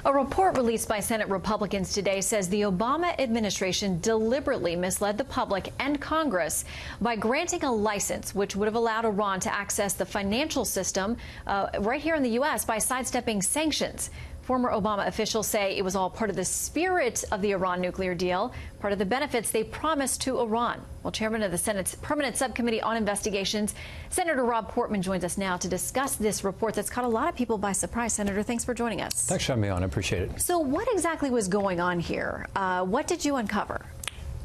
A report released by Senate Republicans today says the Obama administration deliberately misled the public and Congress by granting a license which would have allowed Iran to access the financial system right here in the U.S. by sidestepping sanctions. Former Obama officials say it was all part of the spirit of the Iran nuclear deal, part of the benefits they promised to Iran. Well, Chairman of the Senate's Permanent Subcommittee on Investigations, Senator Rob Portman, joins us now to discuss this report that's caught a lot of people by surprise. Senator, thanks for joining us. Thanks for having me on. I appreciate it. So what exactly was going on here? What did you uncover?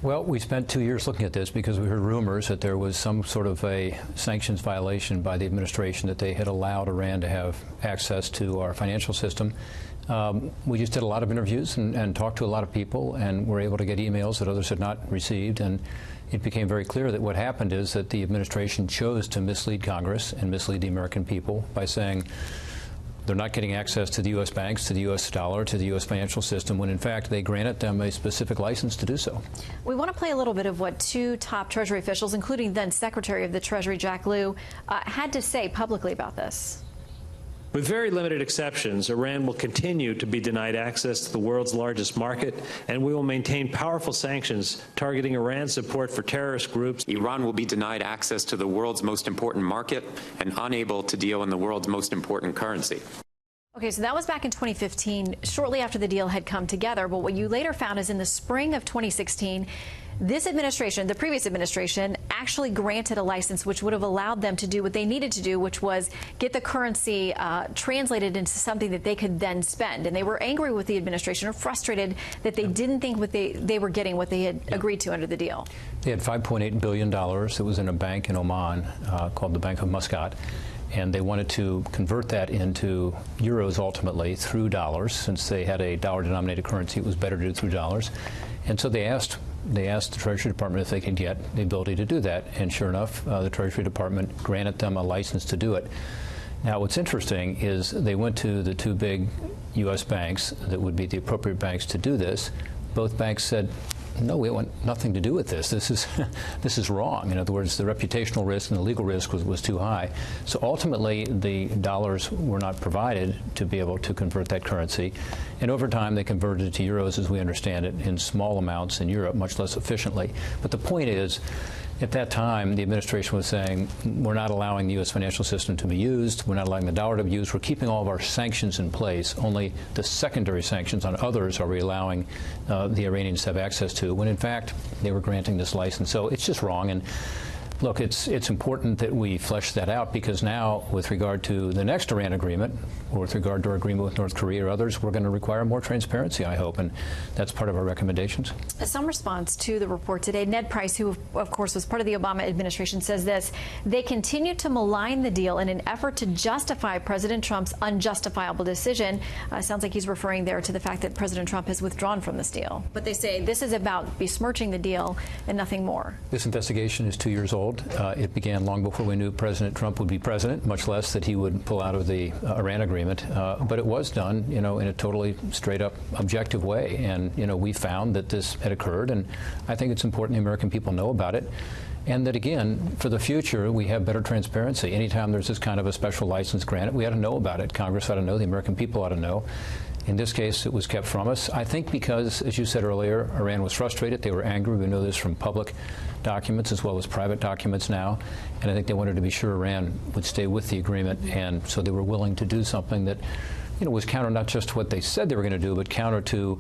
Well, we spent 2 years looking at this because we heard rumors that there was some sort of a sanctions violation by the administration, that they had allowed Iran to have access to our financial system. We just did a lot of interviews and talked to a lot of people, and were able to get emails that others had not received. And it became very clear that what happened is that the administration chose to mislead Congress and mislead the American people by saying they're not getting access to the U.S. banks, to the U.S. dollar, to the U.S. financial system, when in fact they granted them a specific license to do so. We want to play a little bit of what two top Treasury officials, including then Secretary of the Treasury Jack Lew, had to say publicly about this. With very limited exceptions, Iran will continue to be denied access to the world's largest market, and we will maintain powerful sanctions targeting Iran's support for terrorist groups. Iran will be denied access to the world's most important market and unable to deal in the world's most important currency. Okay, so that was back in 2015, shortly after the deal had come together. But what you later found is in the spring of 2016, this administration, the previous administration, actually granted a license which would have allowed them to do what they needed to do, which was get the currency translated into something that they could then spend. And they were angry with the administration, or frustrated that they didn't think they were getting what they had agreed to under the deal. They had $5.8 billion that was in a bank in Oman called the Bank of Muscat. And they wanted to convert that into euros ultimately through dollars. Since they had a dollar-denominated currency, it was better to do through dollars. And so they asked the Treasury Department if they could get the ability to do that. And sure enough, the Treasury Department granted them a license to do it. Now, what's interesting is they went to the two big U.S. banks that would be the appropriate banks to do this. Both banks said, no, we want nothing to do with this. This is wrong. In other words, the reputational risk and the legal risk was too high. So ultimately, the dollars were not provided to be able to convert that currency. And over time, they converted it to euros, as we understand it, in small amounts in Europe, much less efficiently. But the point is, at that time, the administration was saying, we're not allowing the U.S. financial system to be used, we're not allowing the dollar to be used, we're keeping all of our sanctions in place. Only the secondary sanctions on others are we allowing the Iranians to have access to, when in fact they were granting this license. So it's just wrong. And look, it's important that we flesh that out, because now, with regard to the next Iran agreement, or with regard to our agreement with North Korea or others, we're going to require more transparency, I hope, and that's part of our recommendations. Some response to the report today. Ned Price, who of course was part of the Obama administration, says this: they continue to malign the deal in an effort to justify President Trump's unjustifiable decision. Sounds like he's referring there to the fact that President Trump has withdrawn from this deal. But they say this is about besmirching the deal and nothing more. This investigation is 2 years old. It began long before we knew President Trump would be president, much less that he would pull out of the Iran agreement. But it was done, in a totally straight-up objective way. And, we found that this had occurred, and I think it's important the American people know about it. And that, again, for the future, we have better transparency. Anytime there's this kind of a special license granted, we ought to know about it. Congress ought to know. The American people ought to know. In this case, it was kept from us, I think because, as you said earlier, Iran was frustrated. They were angry. We know this from public documents as well as private documents now. And I think they wanted to be sure Iran would stay with the agreement. And so they were willing to do something that, was counter not just to what they said they were going to do, but counter to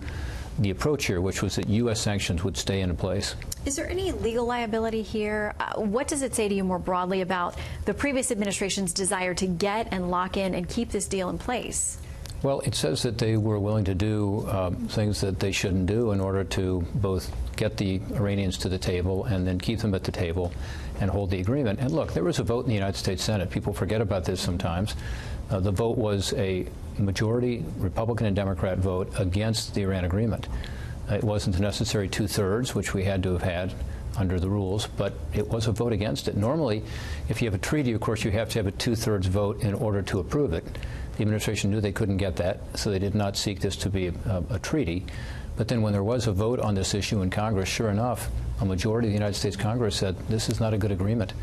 the approach here, which was that U.S. sanctions would stay in place. Is there any legal liability here? What does it say to you more broadly about the previous administration's desire to get and lock in and keep this deal in place? Well, it says that they were willing to do things that they shouldn't do in order to both get the Iranians to the table and then keep them at the table and hold the agreement. And look, there was a vote in the United States Senate. People forget about this sometimes. The vote was a majority Republican and Democrat vote against the Iran agreement. It wasn't the necessary 2/3, which we had to have had under the rules, but it was a vote against it. Normally, if you have a treaty, of course, you have to have a 2/3 vote in order to approve it. The administration knew they couldn't get that, so they did not seek this to be a treaty. But then when there was a vote on this issue in Congress, sure enough, a majority of the United States Congress said, this is not a good agreement.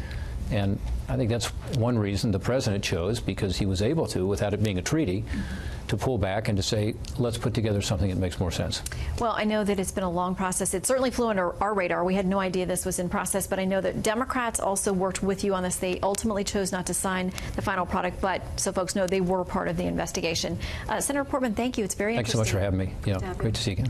And I think that's one reason the president chose, because he was able to, without it being a treaty, to pull back and to say, let's put together something that makes more sense. Well, I know that it's been a long process. It certainly flew under our radar. We had no idea this was in process, but I know that Democrats also worked with you on this. They ultimately chose not to sign the final product, but so folks know they were part of the investigation. Senator Portman, thank you. It's very interesting. Thanks so much for having me. Great to see you again.